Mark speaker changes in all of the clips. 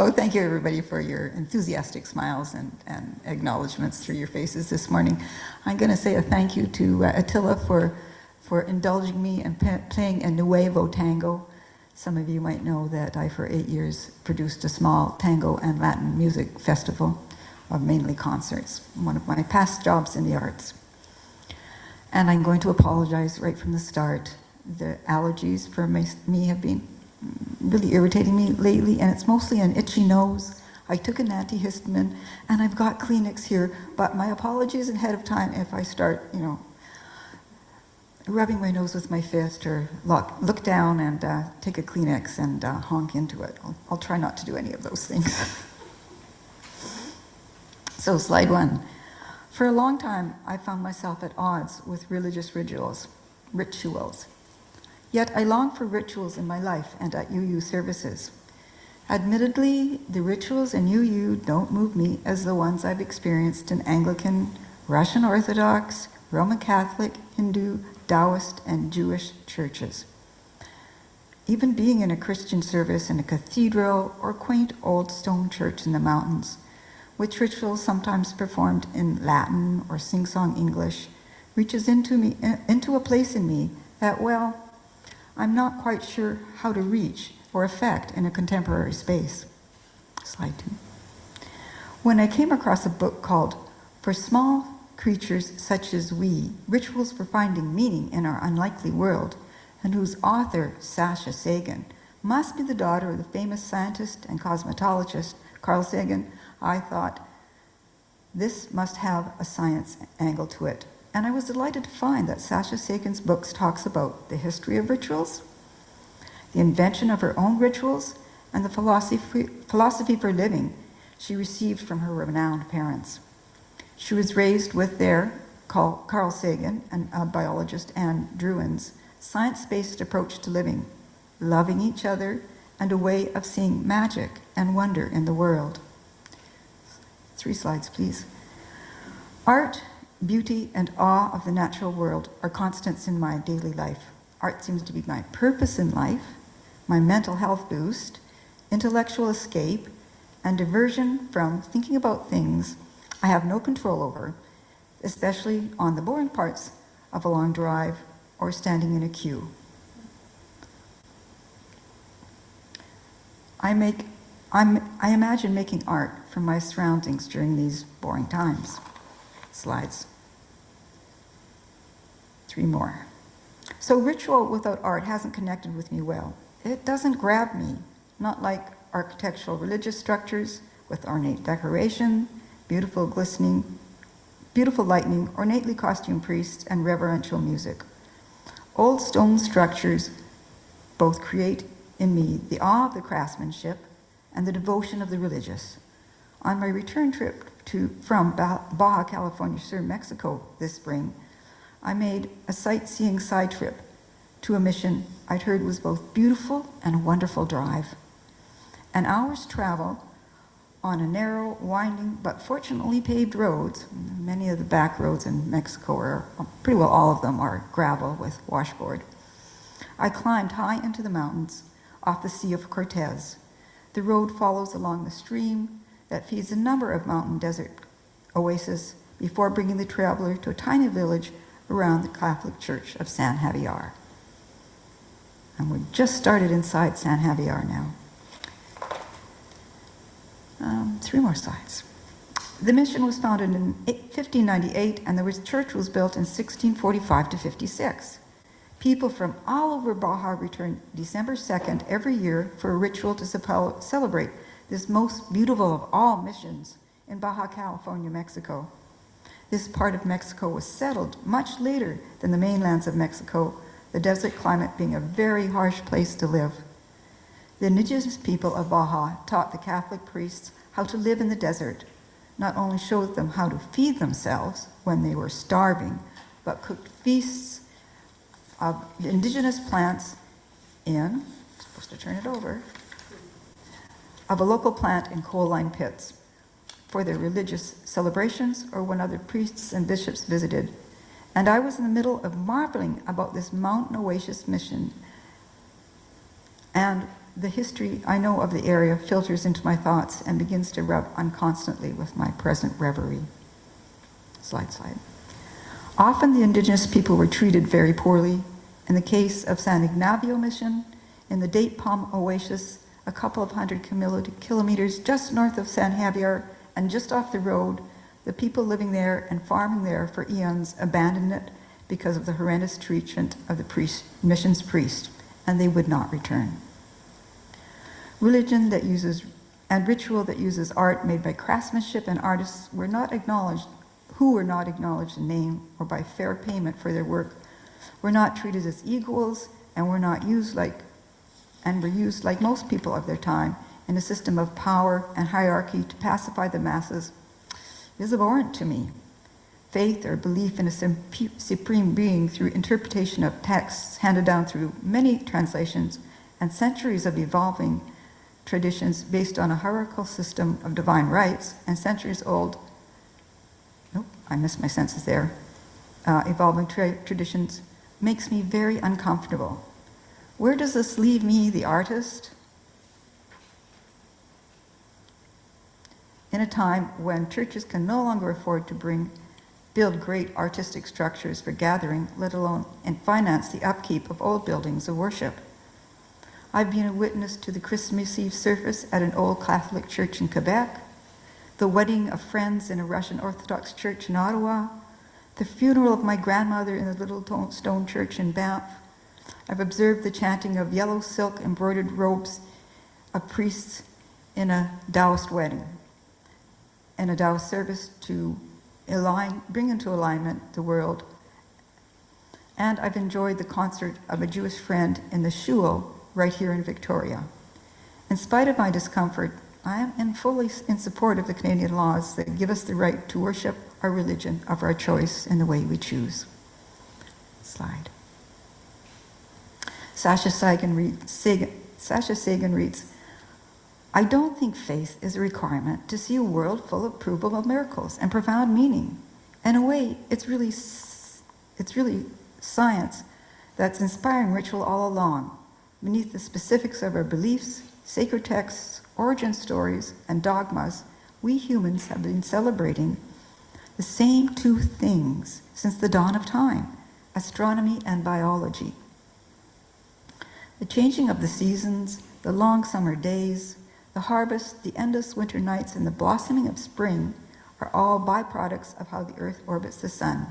Speaker 1: Oh, thank you everybody for your enthusiastic smiles and acknowledgments through your faces this morning. I'm going to say a thank you to Attila for indulging me in playing a nuevo tango. Some of you might know that I, for 8 years, produced a small tango and Latin music festival of mainly concerts, one of my past jobs in the arts. And I'm going to apologize right from the start. The allergies for me have been really irritating me lately, and it's mostly an itchy nose. I took an antihistamine, and I've got Kleenex here, but my apologies ahead of time if I start, rubbing my nose with my fist or look down and take a Kleenex and honk into it. I'll try not to do any of those things. So slide 1. For a long time, I found myself at odds with religious rituals. Yet I long for rituals in my life and at UU services. Admittedly, the rituals in UU don't move me as the ones I've experienced in Anglican, Russian Orthodox, Roman Catholic, Hindu, Taoist, and Jewish churches. Even being in a Christian service in a cathedral or quaint old stone church in the mountains, with rituals sometimes performed in Latin or sing-song English, reaches into a place in me that, well, I'm not quite sure how to reach or affect in a contemporary space. Slide 2. When I came across a book called For Small Creatures Such as We, Rituals for Finding Meaning in Our Unlikely World, and whose author, Sasha Sagan, must be the daughter of the famous scientist and cosmetologist Carl Sagan, I thought, this must have a science angle to it. And I was delighted to find that Sasha Sagan's books talks about the history of rituals, the invention of her own rituals, and the philosophy for living she received from her renowned parents. She was raised with their, Carl Sagan, a biologist, and Druin's science-based approach to living, loving each other, and a way of seeing magic and wonder in the world. 3 slides, please. Art, beauty, and awe of the natural world are constants in my daily life. Art seems to be my purpose in life, my mental health boost, intellectual escape, and diversion from thinking about things I have no control over, especially on the boring parts of a long drive or standing in a queue. I imagine making art from my surroundings during these boring times. Slides. 3 more. So ritual without art hasn't connected with me well. It doesn't grab me, not like architectural religious structures with ornate decoration, beautiful lighting, ornately costumed priests, and reverential music. Old stone structures both create in me the awe of the craftsmanship and the devotion of the religious. On my return trip from Baja California Sur, Mexico this spring, I made a sightseeing side trip to a mission I'd heard was both beautiful and a wonderful drive. An hour's travel on a narrow, winding, but fortunately paved roads. Many of the back roads in Mexico are, pretty well all of them are gravel with washboard. I climbed high into the mountains off the Sea of Cortez. The road follows along the stream that feeds a number of mountain desert oases before bringing the traveler to a tiny village around the Catholic Church of San Javier. And we're just started inside San Javier now. 3 more slides. The mission was founded in 1598, and the church was built in 1645 to 56. People from all over Baja return December 2nd every year for a ritual to celebrate this most beautiful of all missions in Baja California, Mexico. This part of Mexico was settled much later than the mainlands of Mexico, the desert climate being a very harsh place to live. The indigenous people of Baja taught the Catholic priests how to live in the desert, not only showed them how to feed themselves when they were starving, but cooked feasts of indigenous plants of a local plant in coal-lined pits for their religious celebrations or when other priests and bishops visited. And I was in the middle of marveling about this mountain oasis mission and the history I know of the area filters into my thoughts and begins to rub unconstantly with my present reverie. Slide. Often the indigenous people were treated very poorly. In the case of San Ignacio Mission, in the date palm oasis, a couple of hundred kilometers just north of San Javier and just off the road, the people living there and farming there for eons abandoned it because of the horrendous treatment of the mission's priest, and they would not return. Religion that uses and ritual that uses art made by craftsmanship and artists who were not acknowledged in name or by fair payment for their work, were not treated as equals and were used like most people of their time in a system of power and hierarchy to pacify the masses, is abhorrent to me. Faith or belief in a supreme being through interpretation of texts handed down through many translations and centuries of evolving traditions based on a hierarchical system of divine rights and centuries old, I missed my senses there, evolving traditions makes me very uncomfortable. Where does this leave me, the artist? In a time when churches can no longer afford to build great artistic structures for gathering, let alone and finance the upkeep of old buildings of worship. I've been a witness to the Christmas Eve service at an old Catholic church in Quebec, the wedding of friends in a Russian Orthodox church in Ottawa, the funeral of my grandmother in the little stone church in Banff. I've observed the chanting of yellow silk embroidered robes of priests in a Taoist wedding and a Taoist service to bring into alignment the world. And I've enjoyed the concert of a Jewish friend in the shul right here in Victoria. In spite of my discomfort, I am fully in support of the Canadian laws that give us the right to worship our religion of our choice in the way we choose. Slide. Sasha Sagan reads, I don't think faith is a requirement to see a world full of provable miracles and profound meaning. In a way, it's really science that's inspiring ritual all along. Beneath the specifics of our beliefs, sacred texts, origin stories, and dogmas, we humans have been celebrating the same two things since the dawn of time, astronomy and biology. The changing of the seasons, the long summer days, the harvest, the endless winter nights, and the blossoming of spring are all byproducts of how the Earth orbits the sun.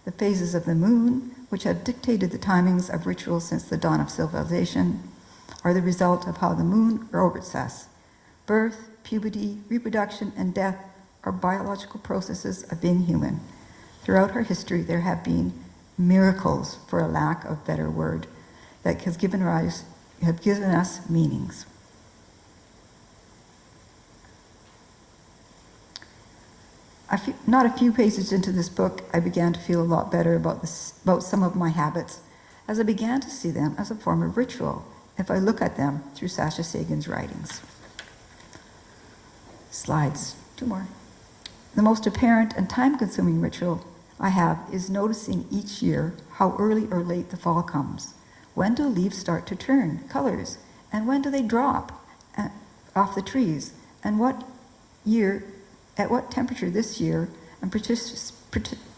Speaker 1: The phases of the moon, which have dictated the timings of rituals since the dawn of civilization, are the result of how the moon orbits us. Birth, puberty, reproduction, and death are biological processes of being human. Throughout our history, there have been miracles, for a lack of a better word, that have given us meanings. Not a few pages into this book, I began to feel a lot better about some of my habits, as I began to see them as a form of ritual, if I look at them through Sasha Sagan's writings. Slides, 2 more. The most apparent and time-consuming ritual I have is noticing each year how early or late the fall comes. When do leaves start to turn colors? And when do they drop off the trees? And at what temperature this year and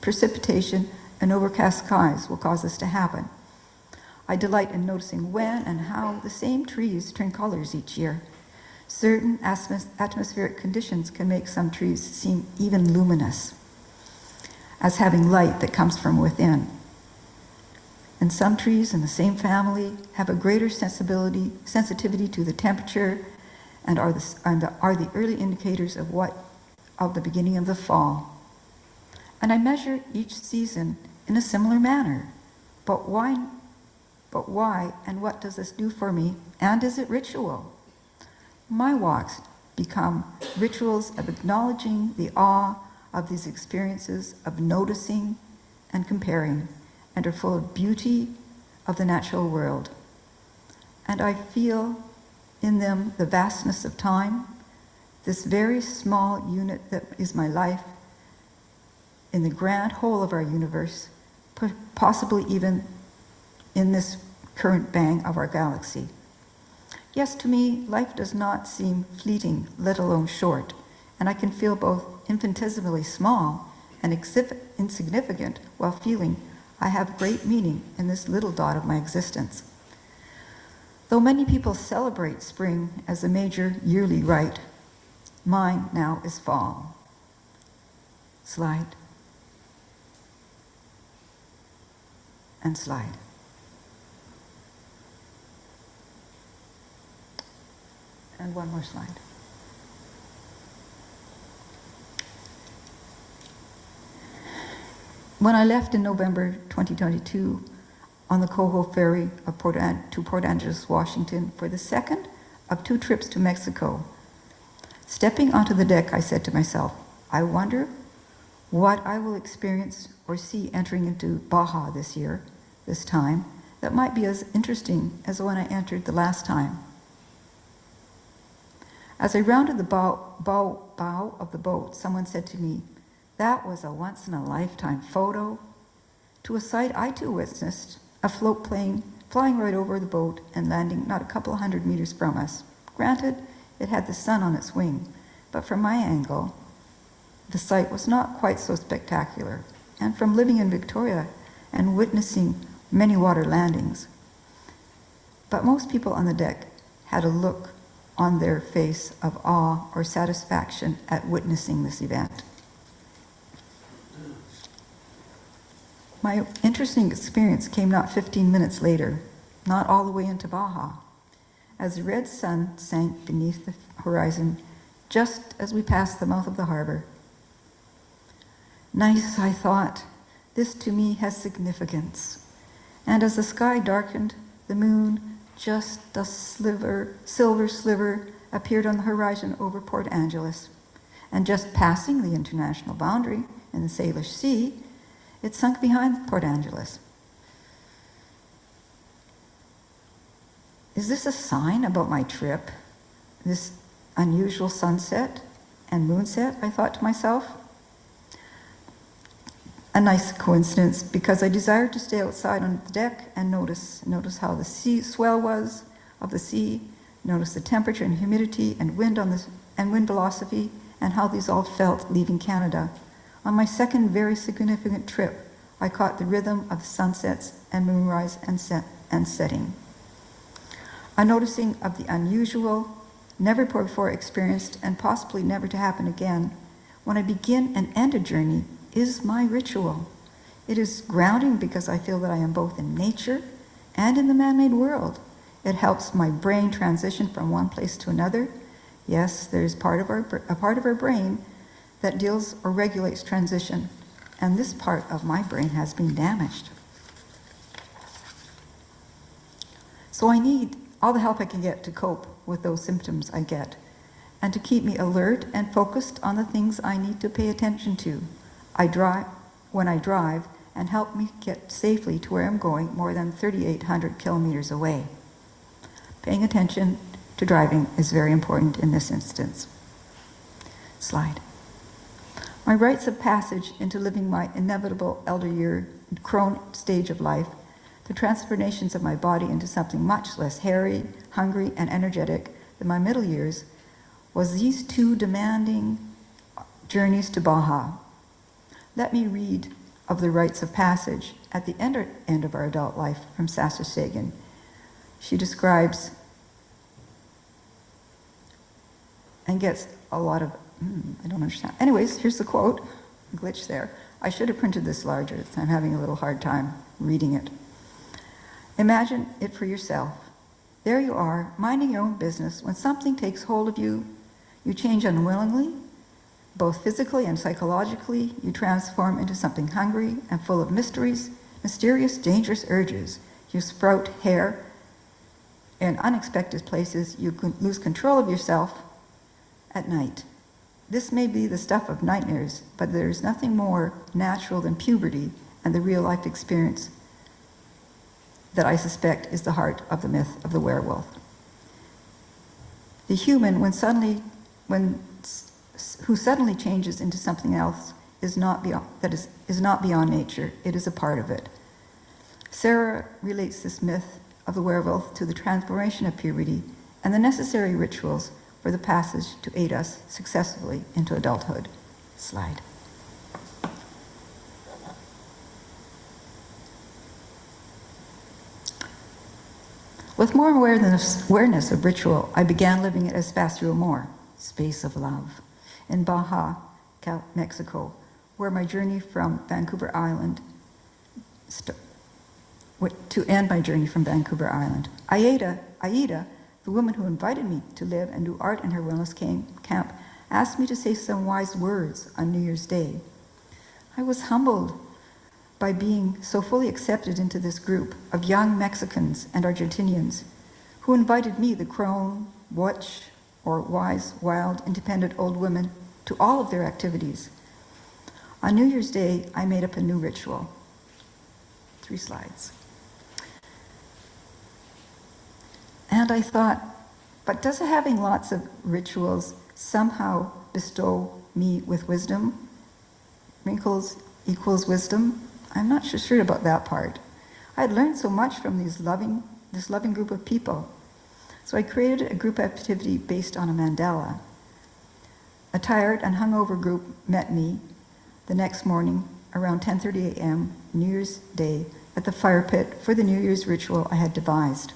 Speaker 1: precipitation and overcast skies will cause this to happen? I delight in noticing when and how the same trees turn colors each year. Certain atmospheric conditions can make some trees seem even luminous, as having light that comes from within. And some trees in the same family have a greater sensitivity to the temperature and are the early indicators of the beginning of the fall. And I measure each season in a similar manner. But why and what does this do for me? And is it ritual? My walks become rituals of acknowledging the awe of these experiences, of noticing and comparing, and are full of beauty of the natural world. And I feel in them the vastness of time, this very small unit that is my life, in the grand whole of our universe, possibly even in this current bang of our galaxy. Yes, to me, life does not seem fleeting, let alone short, and I can feel both infinitesimally small and insignificant while feeling I have great meaning in this little dot of my existence. Though many people celebrate spring as a major yearly rite, mine now is fall. Slide. And slide. And one more slide. When I left in November 2022 on the Coho Ferry to Port Angeles, Washington, for the second of 2 trips to Mexico, stepping onto the deck, I said to myself, I wonder what I will experience or see entering into Baja this time, that might be as interesting as when I entered the last time. As I rounded the bow of the boat, someone said to me, that was a once-in-a-lifetime photo. To a sight I too witnessed, a float plane flying right over the boat and landing not a couple of 100 meters from us. Granted, it had the sun on its wing, but from my angle, the sight was not quite so spectacular. And from living in Victoria and witnessing many water landings, but most people on the deck had a look on their face of awe or satisfaction at witnessing this event. My interesting experience came not 15 minutes later, not all the way into Baja, as the red sun sank beneath the horizon just as we passed the mouth of the harbor. Nice, I thought. This to me has significance. And as the sky darkened, the moon, just a silver sliver, appeared on the horizon over Port Angeles. And just passing the international boundary in the Salish Sea, it sunk behind Port Angeles. Is this a sign about my trip? This unusual sunset and moonset, I thought to myself. A nice coincidence, because I desired to stay outside on the deck and notice how the sea swell was of the sea, notice the temperature and humidity and wind velocity, and how these all felt leaving Canada. On my second very significant trip, I caught the rhythm of sunsets and moonrise and setting. A noticing of the unusual, never before experienced, and possibly never to happen again, when I begin and end a journey, is my ritual. It is grounding because I feel that I am both in nature and in the man-made world. It helps my brain transition from one place to another. Yes, there's a part of our brain that deals or regulates transition, and this part of my brain has been damaged. So I need all the help I can get to cope with those symptoms I get, and to keep me alert and focused on the things I need to pay attention to. When I drive, and help me get safely to where I'm going more than 3,800 kilometers away. Paying attention to driving is very important in this instance. Slide. My rites of passage into living my inevitable elder year crone stage of life, the transformations of my body into something much less hairy, hungry, and energetic than my middle years, was these 2 demanding journeys to Baja. Let me read of the rites of passage at the end of our adult life from Sasha Sagan. She describes and gets a lot of, I don't understand. Anyways, here's the quote, glitch there. I should have printed this larger. I'm having a little hard time reading it. Imagine it for yourself. There you are, minding your own business. When something takes hold of you, you change unwillingly, both physically and psychologically. You transform into something hungry and full of mysteries, mysterious, dangerous urges. You sprout hair in unexpected places. You lose control of yourself at night. This may be the stuff of nightmares, but there is nothing more natural than puberty and the real-life experience that I suspect is the heart of the myth of the werewolf. The human, who suddenly changes into something else, is not beyond nature. It is a part of it. Sarah relates this myth of the werewolf to the transformation of puberty and the necessary rituals for the passage to aid us successfully into adulthood. Slide. With more awareness of ritual, I began living at Espacio Amor, Space of Love, in Baja, Mexico, where my journey from Vancouver Island to end my journey from Vancouver Island. Aida, the woman who invited me to live and do art in her wellness camp, asked me to say some wise words on New Year's Day. I was humbled by being so fully accepted into this group of young Mexicans and Argentinians who invited me, the crone, witch, or wise, wild, independent old women, to all of their activities. On New Year's Day, I made up a new ritual. 3 slides. And I thought, but does having lots of rituals somehow bestow me with wisdom? Wrinkles equals wisdom? I'm not so sure about that part. I had learned so much from this loving group of people. So I created a group activity based on a mandala. A tired and hungover group met me the next morning around 10:30 a.m. New Year's Day at the fire pit for the New Year's ritual I had devised.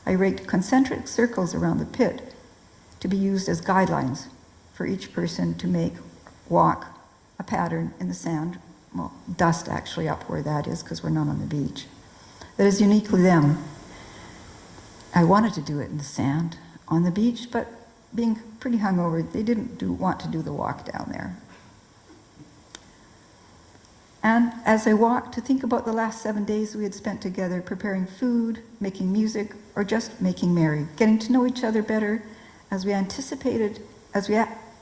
Speaker 1: I raked concentric circles around the pit to be used as guidelines for each person to walk a pattern in the sand, well, dust actually up where that is because we're not on the beach, that is uniquely them. I wanted to do it in the sand on the beach, but being pretty hungover, they didn't want to do the walk down there. And as I walked to think about the last 7 days we had spent together preparing food, making music, or just making merry, getting to know each other better as we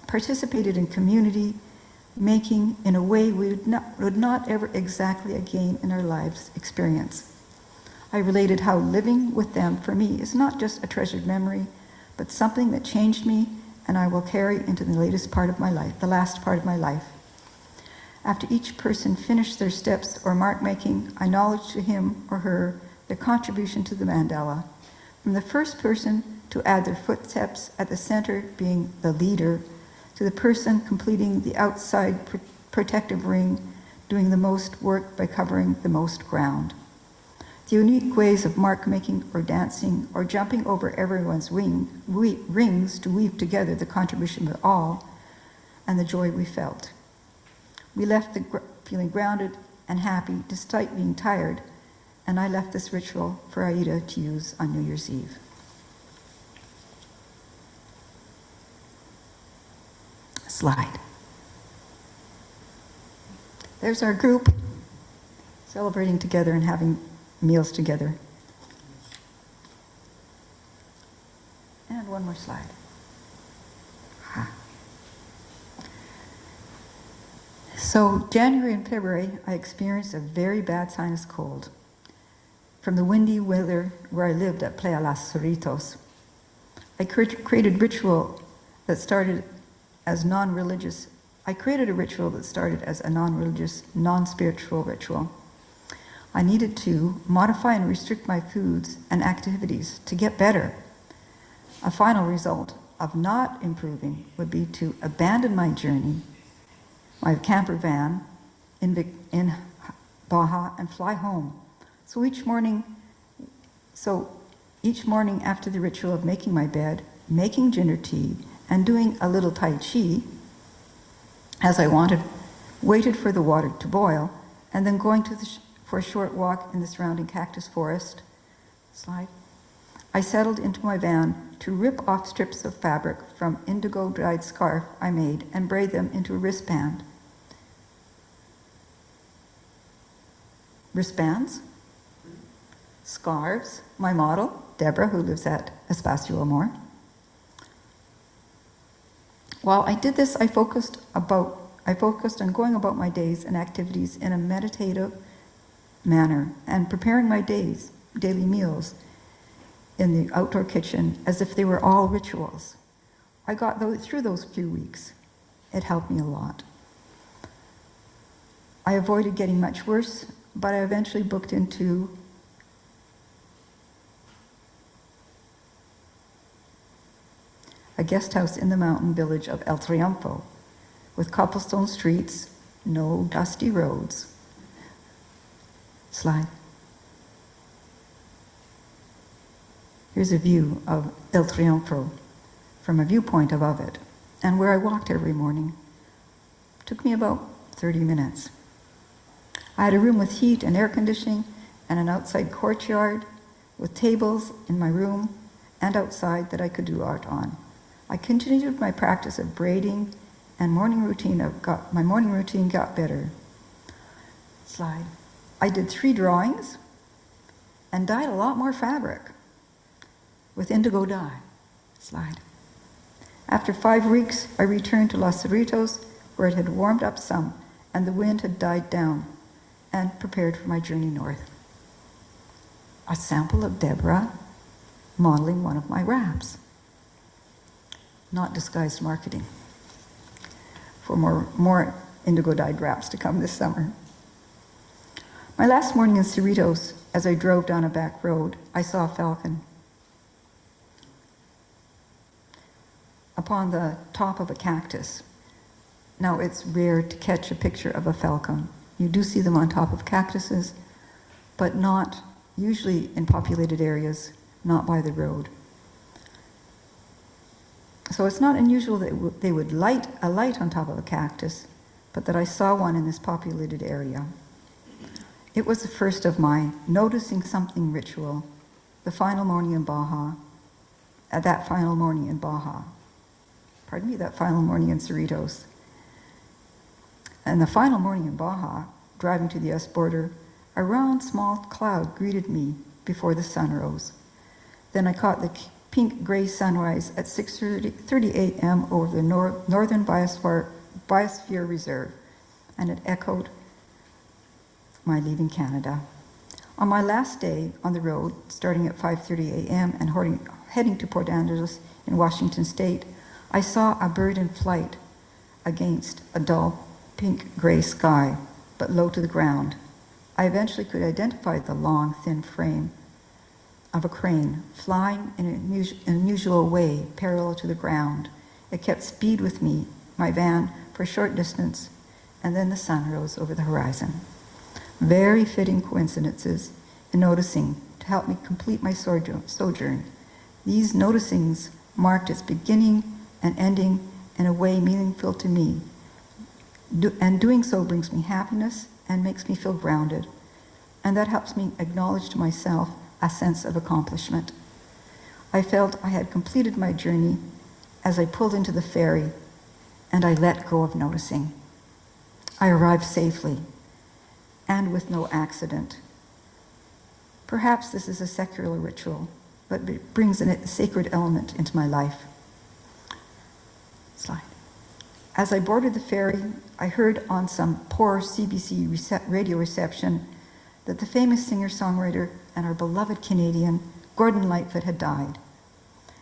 Speaker 1: participated in community, making in a way we would not ever exactly again in our lives experience. I related how living with them for me is not just a treasured memory, but something that changed me and I will carry into the last part of my life. After each person finished their steps or mark making, I acknowledged to him or her their contribution to the mandala. From the first person to add their footsteps at the center being the leader, to the person completing the outside protective ring, doing the most work by covering the most ground. The unique ways of mark making or dancing or jumping over everyone's rings to weave together the contribution of all and the joy we felt. We left feeling grounded and happy despite being tired, and I left this ritual for Aida to use on New Year's Eve. Slide. There's our group celebrating together and having meals together. And one more slide. So January and February, I experienced a very bad sinus cold from the windy weather where I lived at Playa Los Cerritos. I created a ritual that started as non-religious. I created a ritual that started as a non-religious, non-spiritual ritual. I needed to modify and restrict my foods and activities to get better. A final result of not improving would be to abandon my journey, my camper van in Baja, and fly home. So each morning after the ritual of making my bed, making ginger tea, and doing a little Tai Chi, as I waited for the water to boil, and then going for a short walk in the surrounding cactus forest. Slide. I settled into my van to rip off strips of fabric from indigo dyed scarf I made and braid them into a wristband. Wristbands, scarves, my model, Deborah, who lives at Espacio Amor. While I did this, I focused on going about my days and activities in a meditative manner and preparing my daily meals in the outdoor kitchen as if they were all rituals. I got through those few weeks. It helped me a lot. I avoided getting much worse, but I eventually booked into a guest house in the mountain village of El Triunfo, with cobblestone streets, no dusty roads. Slide. Here's a view of El Triunfo from a viewpoint above it, and where I walked every morning. It took me about 30 minutes. I had a room with heat and air conditioning and an outside courtyard with tables in my room and outside that I could do art on. I continued my practice of braiding, and my morning routine got better. Slide. I did 3 drawings and dyed a lot more fabric with indigo dye. Slide. After 5 weeks, I returned to Los Cerritos, where it had warmed up some and the wind had died down, and prepared for my journey north. A sample of Deborah modeling one of my wraps. Not disguised marketing for more indigo dyed wraps to come this summer. My last morning in Cerritos, as I drove down a back road, I saw a falcon upon the top of a cactus. Now, it's rare to catch a picture of a falcon. You do see them on top of cactuses, but not usually in populated areas, not by the road. So it's not unusual that they would light a light on top of a cactus, but that I saw one in this populated area. It was the first of my noticing something ritual, the final morning in Baja, that final morning in Cerritos. And the final morning in Baja, driving to the US border, a round small cloud greeted me before the sun rose. Then I caught the pink-gray sunrise at 6:30 a.m. over the Northern Biosphere Reserve, and it echoed my leaving Canada. On my last day on the road, starting at 5:30 a.m. and heading to Port Angeles in Washington State, I saw a bird in flight against a dull pink-gray sky, but low to the ground. I eventually could identify the long, thin frame of a crane flying in an unusual way parallel to the ground. It kept speed with me, my van, for a short distance, and then the sun rose over the horizon. Very fitting coincidences in noticing to help me complete my sojourn. These noticings marked its beginning and ending in a way meaningful to me. And doing so brings me happiness and makes me feel grounded. And that helps me acknowledge to myself a sense of accomplishment. I felt I had completed my journey as I pulled into the ferry and I let go of noticing. I arrived safely and with no accident. Perhaps this is a secular ritual, but it brings a sacred element into my life. Slide. As I boarded the ferry, I heard on some poor CBC radio reception that the famous singer-songwriter and our beloved Canadian, Gordon Lightfoot, had died.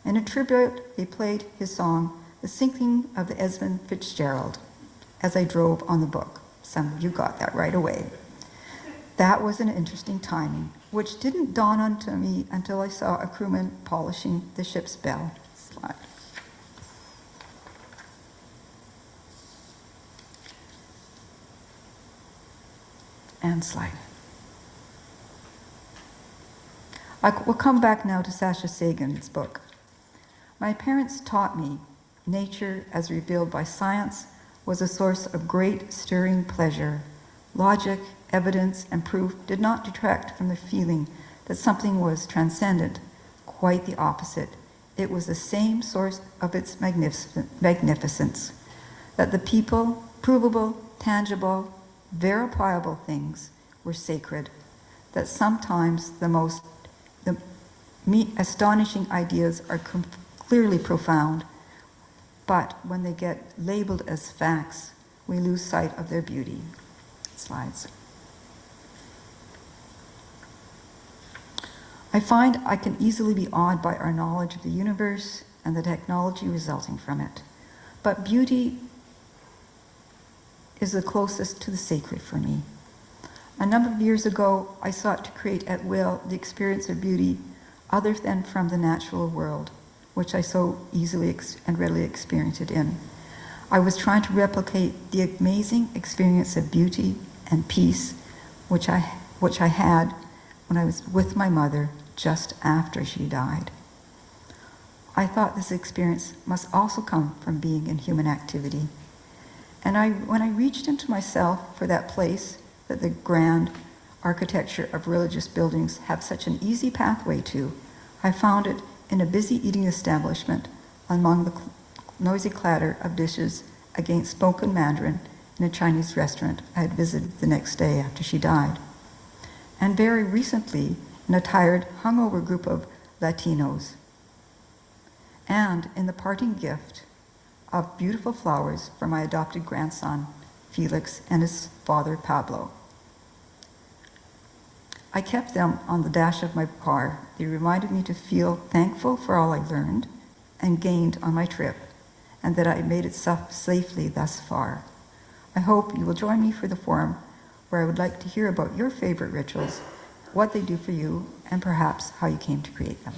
Speaker 1: In a tribute, they played his song, The Sinking of the Esmond Fitzgerald, as I drove on the book. Some of you got that right away. That was an interesting timing, which didn't dawn onto me until I saw a crewman polishing the ship's bell. Slide. And slide. I will come back now to Sasha Sagan's book. My parents taught me nature, as revealed by science, was a source of great stirring pleasure. Logic, evidence, and proof did not detract from the feeling that something was transcendent. Quite the opposite. It was the same source of its magnificence. That the people, provable, tangible, verifiable things were sacred. That sometimes the astonishing ideas are clearly profound, but when they get labeled as facts, we lose sight of their beauty. Slides. I find I can easily be awed by our knowledge of the universe and the technology resulting from it, but beauty is the closest to the sacred for me. A number of years ago, I sought to create at will the experience of beauty other than from the natural world, which I so easily and readily experienced it in. I was trying to replicate the amazing experience of beauty and peace which I had when I was with my mother just after she died. I thought this experience must also come from being in human activity. And when I reached into myself for that place that the grand architecture of religious buildings have such an easy pathway to, I found it in a busy eating establishment among the noisy clatter of dishes against spoken Mandarin in a Chinese restaurant I had visited the next day after she died. And very recently, in a tired, hungover group of Latinos. And in the parting gift of beautiful flowers for my adopted grandson, Felix, and his father, Pablo. I kept them on the dash of my car. They reminded me to feel thankful for all I learned and gained on my trip, and that I made it safely thus far. I hope you will join me for the forum where I would like to hear about your favorite rituals, what they do for you, and perhaps how you came to create them.